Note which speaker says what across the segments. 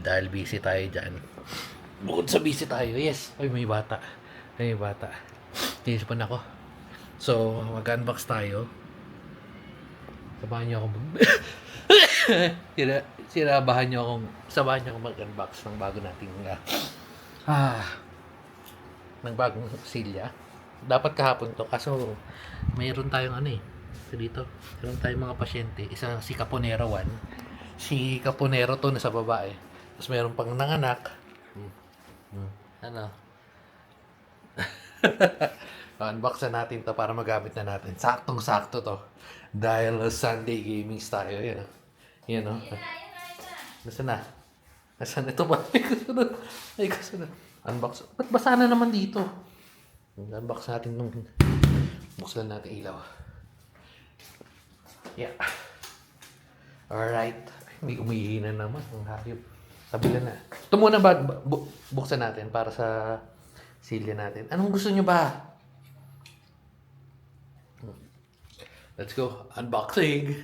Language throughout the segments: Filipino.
Speaker 1: Dahil busy tayo dyan. Bukod sa busy tayo, yes. Ay, may bata. Ay, may bata. Tinisipan ako. So, mag-unbox tayo. Sabahan niyo ako sabahan niyo ako mag-unbox ng bago nating ah, ng bagong silya. Dapat kahapon to, kaso mayroon tayong ano eh. So dito, mayroon tayong mga pasyente. Isa si Caponero 1. Si Caponero 2 nasa babae. Tapos mayroon pang nanganak. Hmm. Hmm. Ano? Unbox na natin to para magamit na natin. Saktong-sakto to. Dahil Sunday gamings tayo. Yan. Yan o. Nasaan na? Nasaan ito ba? May kasunod. May kasunod. Unbox. Ba't basa na naman dito? Unbox natin nung buksan natin ilaw. Yeah. Alright. Ay, may umihi na naman. Ang hayop. Sabilan na. Ito muna ba buksan natin para sa silya natin. Anong gusto nyo ba? Let's go. Unboxing.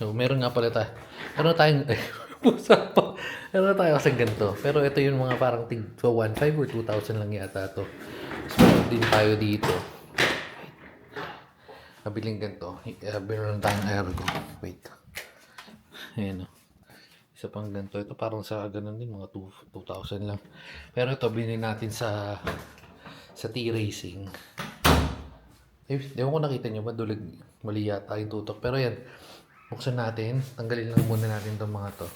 Speaker 1: So, meron nga pala tayo. Meron tayong, pusa pa. Meron tayo kasing ganito. Pero ito yung mga parang tig 1,500 or 2,000 lang yata to. So, meron din tayo dito. Nabiling ganito. Meron tayong ergo. Wait. Ayan o. Isa pang ganito. Ito parang sa ganun din. Mga 2,000 lang. Pero ito, binili natin sa T-Racing. Di ko nakita nyo, madulag, mali yata yung tutok. Pero yan, buksan natin. Tanggalin lang muna natin itong mga to.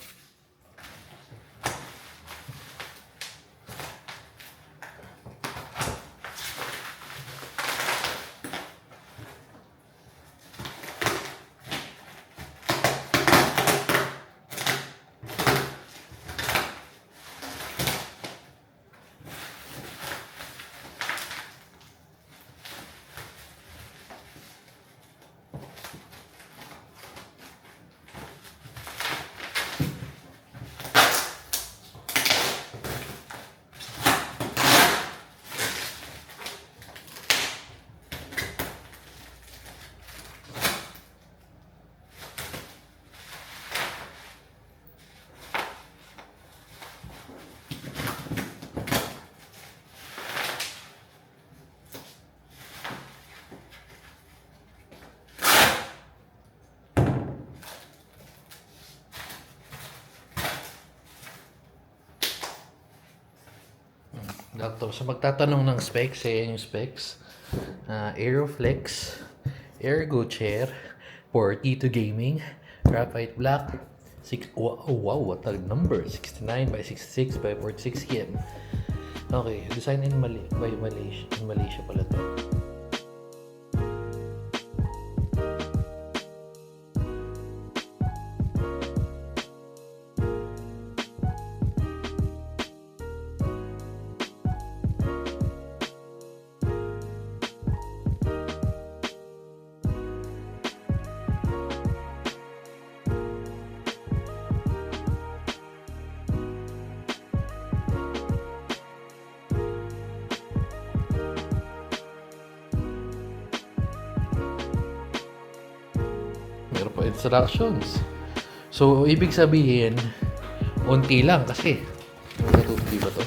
Speaker 1: Doctor, so magtatanong ng specs, yung specs. Aeroflex, Ergo Chair for T2 Gaming, Graphite Black, wow, what a number, 69 by 66 by 46 yen. Okay, design in Malaysia. In Malaysia pala to. Meron pa instructions. So, ibig sabihin, unti lang kasi. Di ba to?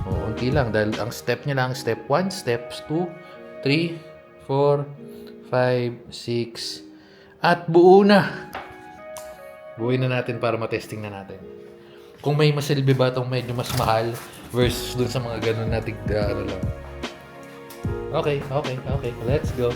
Speaker 1: O, unti lang. Dahil ang step niya lang, step 1, steps 2, 3, 4, 5, 6, at buo na. Buuin na natin para matesting na natin. Kung may masilbi ba itong medyo mas mahal versus dun sa mga ganun na tigda, ano lang. Okay. Let's go.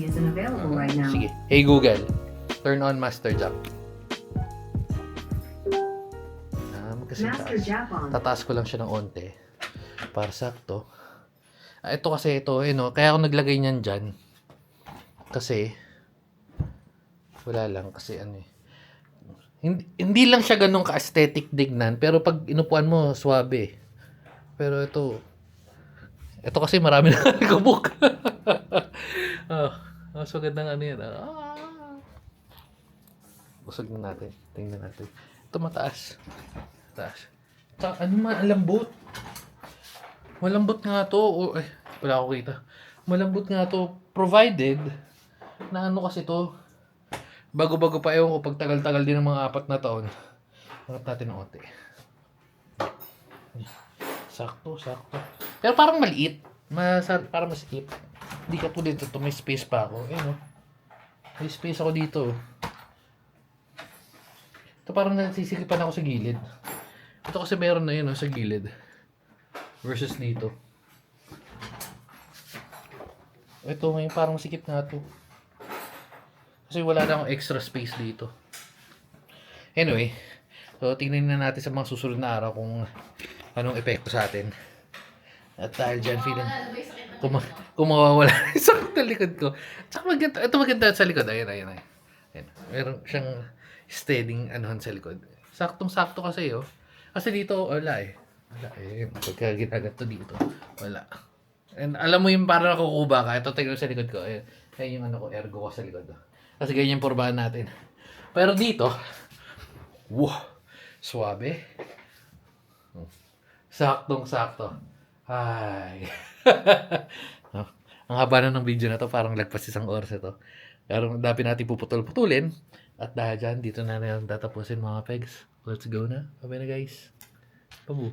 Speaker 2: He isn't available right now.
Speaker 1: Sige. Hey Google, turn on Master Jump. Kasi
Speaker 2: Master Jump on.
Speaker 1: tataas ko lang siya ng onte para sakto. Ito kasi ito, kaya ako naglagay niyan dyan. Kasi wala lang kasi hindi lang siya ganun ka-aesthetic dignan, pero pag inupuan mo, swabe. Pero ito kasi marami na kumuk. Mas magandang yan. Busog na natin. Tingnan natin. Ito mataas. Malambot. Malambot nga to. Wala ako kita. Malambot nga to. Provided na kasi to. Bago-bago pa ewan ko. Pag tagal-tagal din ng mga 4 na taon. Angat natin ng onti. Sakto. Pero parang maliit. Parang masikip. Hindi ka po dito. May space pa ako. May space ako dito. Ito parang nasisikipan ako sa gilid. Ito kasi meron na yun sa gilid. Versus dito. Ito ngayon parang sikip nga to. Kasi wala na akong extra space dito. Anyway. So tingnan na natin sa mga susunod na araw kung anong epekto sa atin. At dahil dyan feeling kung mawawala yung sakit na likod ko. Tsaka maganda sa likod. Ayan. Meron siyang steadying sa likod. Saktong-sakto kasi Kasi dito, wala pagka ginaganto dito, wala. And alam mo yung parang nakukuba ka. Ito tingnan sa likod ko. Ayan yung ergo ko sa likod. Kasi ganyan yung porbahan natin. Pero dito, swabe. Saktong-sakto. Ay. Ang haba na ng video na to, parang lagpas 1 oras ito. Pero dapat natin puputol-putulin. At dahil dyan, dito na tatapusin mga pegs. Let's go na. Bye na guys. Pabu.